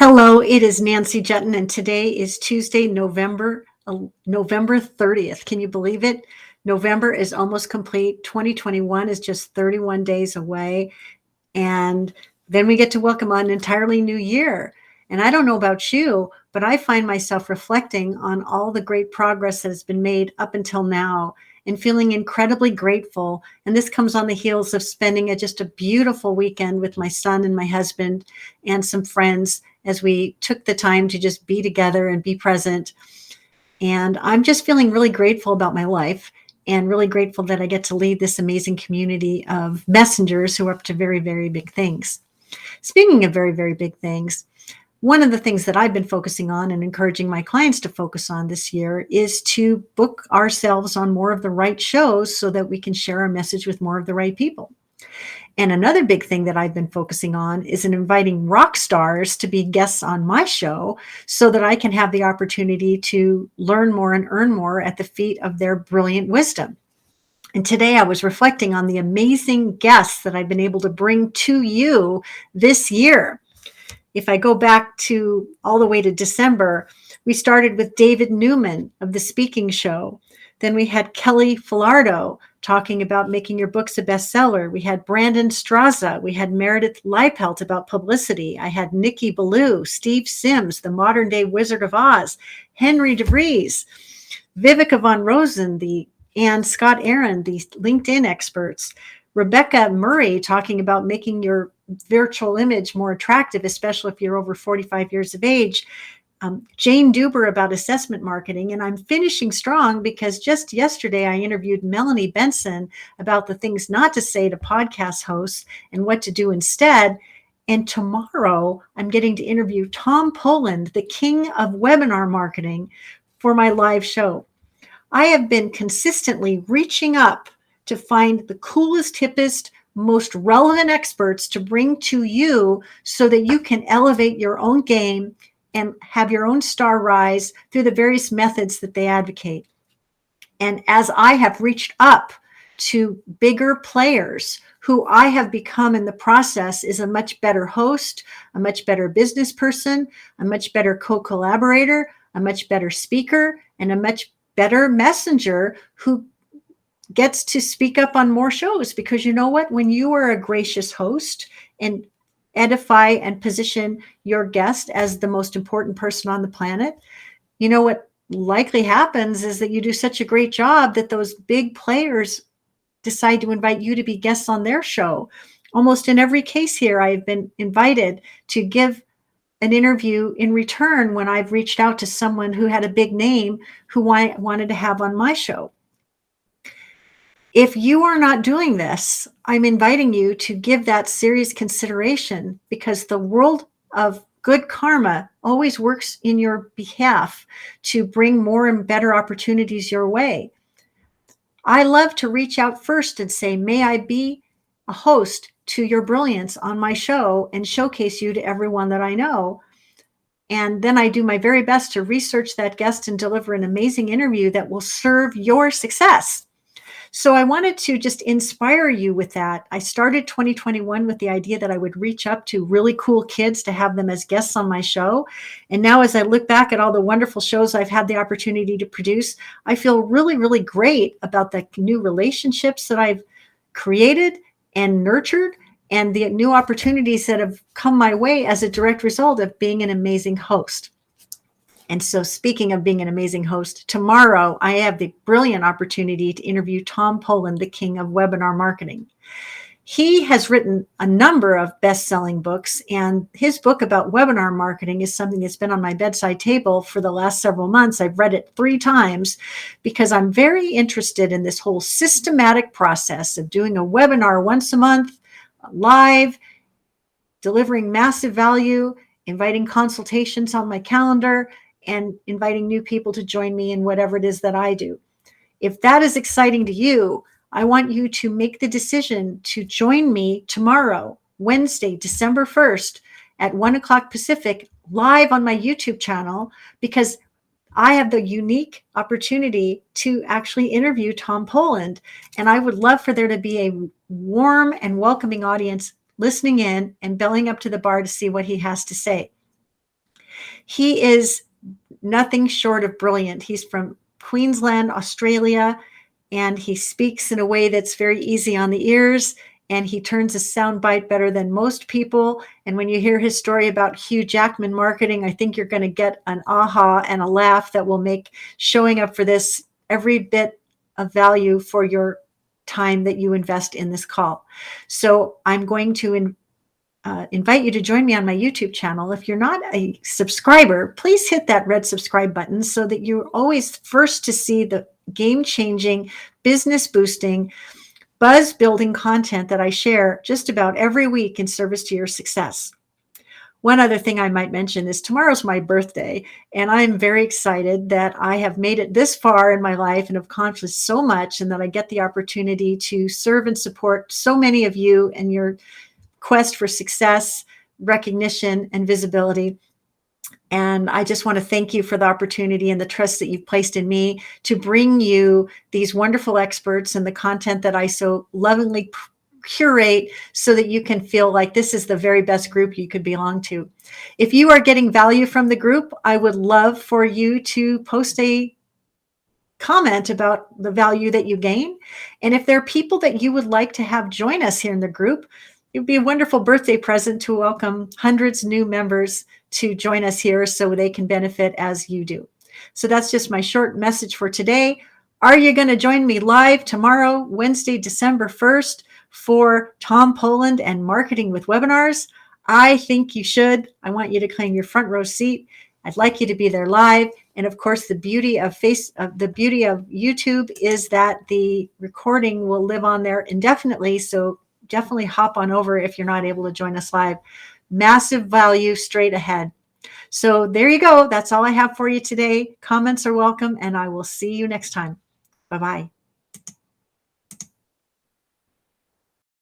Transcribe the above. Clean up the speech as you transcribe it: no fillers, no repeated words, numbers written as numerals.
Hello, it is Nancy Jutton, and today is Tuesday, November 30th. Can you believe it? November is almost complete. 2021 is just 31 days away, and then we get to welcome an entirely new year. And I don't know about you, but I find myself reflecting on all the great progress that has been made up until now and feeling incredibly grateful. And this comes on the heels of spending just a beautiful weekend with my son and my husband and some friends as we took the time to just be together and be present. And I'm just feeling really grateful about my life and really grateful that I get to lead this amazing community of messengers who are up to very, very big things. Speaking of very, very big things, one of the things that I've been focusing on and encouraging my clients to focus on this year is to book ourselves on more of the right shows so that we can share our message with more of the right people. And another big thing that I've been focusing on is in inviting rock stars to be guests on my show so that I can have the opportunity to learn more and earn more at the feet of their brilliant wisdom. And today I was reflecting on the amazing guests that I've been able to bring to you this year. If I go back to all the way to December, we started with David Newman of The Speaking Show. Then we had Kelly Filardo talking about making your books a bestseller. We had Brandon Straza. We had Meredith Leipelt about publicity. I had Nikki Ballou, Steve Sims, the modern day Wizard of Oz, Henry DeVries, Vivica von Rosen, and Scott Aaron, the LinkedIn experts. Rebecca Murray talking about making your virtual image more attractive, especially if you're over 45 years of age. Jane Duber about assessment marketing. And I'm finishing strong because just yesterday I interviewed Melanie Benson about the things not to say to podcast hosts and what to do instead. And tomorrow I'm getting to interview Tom Poland, the king of webinar marketing, for my live show. I have been consistently reaching up to find the coolest, hippest, most relevant experts to bring to you so that you can elevate your own game and have your own star rise through the various methods that they advocate. And as I have reached up to bigger players who I have become in the process is a much better host, a much better business person, a much better co-collaborator, a much better speaker, and a much better messenger who gets to speak up on more shows. Because you know what? When you are a gracious host and edify and position your guest as the most important person on the planet, you know what likely happens is that you do such a great job that those big players decide to invite you to be guests on their show. Almost in every case here, I've been invited to give an interview in return when I've reached out to someone who had a big name who wanted to have on my show. If you are not doing this, I'm inviting you to give that serious consideration, because the world of good karma always works in your behalf to bring more and better opportunities your way. I love to reach out first and say, may I be a host to your brilliance on my show and showcase you to everyone that I know. And then I do my very best to research that guest and deliver an amazing interview that will serve your success. So I wanted to just inspire you with that. I started 2021 with the idea that I would reach up to really cool kids to have them as guests on my show. And now as I look back at all the wonderful shows I've had the opportunity to produce, I feel really, really great about the new relationships that I've created and nurtured and the new opportunities that have come my way as a direct result of being an amazing host. And so speaking of being an amazing host, tomorrow I have the brilliant opportunity to interview Tom Poland, the king of webinar marketing. He has written a number of best-selling books, and his book about webinar marketing is something that's been on my bedside table for the last several months. I've read it 3 times because I'm very interested in this whole systematic process of doing a webinar once a month, live, delivering massive value, inviting consultations on my calendar, and inviting new people to join me in whatever it is that I do. If that is exciting to you, I want you to make the decision to join me tomorrow, Wednesday, December 1st at 1 o'clock Pacific, live on my YouTube channel, because I have the unique opportunity to actually interview Tom Poland. And I would love for there to be a warm and welcoming audience listening in and bellying up to the bar to see what he has to say. He is nothing short of brilliant. He's from Queensland, Australia, and he speaks in a way that's very easy on the ears, and he turns a soundbite better than most people. And when you hear his story about Hugh Jackman marketing, I think you're going to get an aha and a laugh that will make showing up for this every bit of value for your time that you invest in this call. So I'm going to invite you to join me on my YouTube channel. If you're not a subscriber, please hit that red subscribe button so that you're always first to see the game-changing, business-boosting, buzz-building content that I share just about every week in service to your success. One other thing I might mention is tomorrow's my birthday, and I'm very excited that I have made it this far in my life and have accomplished so much, and that I get the opportunity to serve and support so many of you and your quest for success, recognition, and visibility. And I just want to thank you for the opportunity and the trust that you've placed in me to bring you these wonderful experts and the content that I so lovingly curate so that you can feel like this is the very best group you could belong to. If you are getting value from the group, I would love for you to post a comment about the value that you gain. And if there are people that you would like to have join us here in the group, it would be a wonderful birthday present to welcome hundreds new members to join us here so they can benefit as you do. So that's just my short message for today. Are you going to join me live tomorrow, Wednesday, December 1st, for Tom Poland and Marketing with Webinars? I think you should. I want you to claim your front row seat. I'd like you to be there live. And of course, the beauty of YouTube is that the recording will live on there indefinitely. So definitely hop on over if you're not able to join us live. Massive value straight ahead. So there you go. That's all I have for you today. Comments are welcome, and I will see you next time. Bye-bye.